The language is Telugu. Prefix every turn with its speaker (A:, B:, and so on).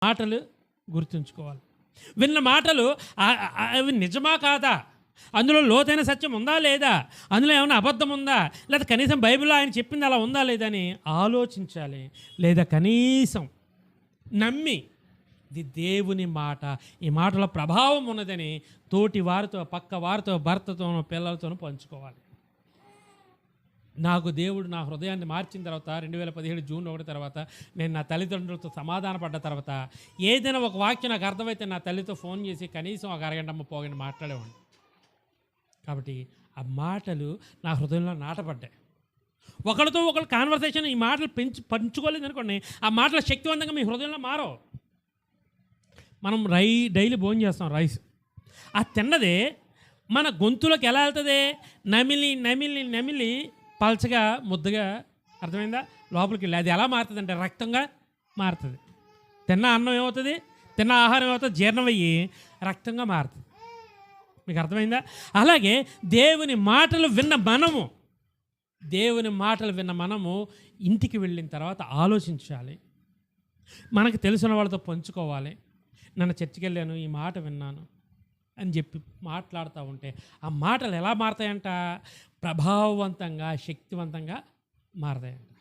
A: మాటలు గుర్తుంచుకోవాలి. విన్న మాటలు అవి నిజమా కాదా, అందులో లోతైన సత్యం ఉందా లేదా, అందులో ఏమైనా అబద్ధం ఉందా, లేదా కనీసం బైబిల్లో ఆయన చెప్పింది అలా ఉందా లేదా అని ఆలోచించాలి. లేదా కనీసం నమ్మి ఇది దేవుని మాట, ఈ మాటలో ప్రభావం ఉన్నదని తోటి వారితో, పక్క వారితో, భర్తతోనూ పిల్లలతోనూ పంచుకోవాలి. నాకు దేవుడు నా హృదయాన్ని మార్చిన తర్వాత 2017 జూన్ 1 తర్వాత నేను నా తల్లిదండ్రులతో సమాధాన పడ్డ తర్వాత ఏదైనా ఒక వాక్యం నాకు అర్థమైతే నా తల్లితో ఫోన్ చేసి కనీసం ఒక అరగంట పోగండి మాట్లాడేవాడిని. కాబట్టి ఆ మాటలు నా హృదయంలో నాటపడ్డాయి. ఒకరితో ఒకరు కాన్వర్సేషన్ ఈ మాటలు పంచుకోలేదు అనుకోండి, ఆ మాటల శక్తివంతంగా మీ హృదయంలో మారవు. మనం డైలీ భోజనం చేస్తాం రైస్, ఆ తిన్నదే మన గొంతులోకి ఎలా వెళ్తుంది, నమిలి నమిలి నమిలి పల్చగా ముద్దగా, అర్థమైందా, లోపలికి వెళ్ళి అది ఎలా మారుతుంది అంటే రక్తంగా మారుతుంది. తిన్న అన్నం ఏమవుతుంది, తిన్న ఆహారం ఏమవుతుంది, జీర్ణమయ్యి రక్తంగా మారుతుంది. మీకు అర్థమైందా? అలాగే దేవుని మాటలు విన్న మనము ఇంటికి వెళ్ళిన తర్వాత ఆలోచించాలి. మనకు తెలిసిన వాళ్ళతో పంచుకోవాలి. నన్ను చర్చికి వెళ్ళాను, ఈ మాట విన్నాను అని చెప్పి మాట్లాడుతూ ఉంటే ఆ మాటలు ఎలా మారతాయంట, ప్రభావవంతంగా, శక్తివంతంగా మారతాయంట.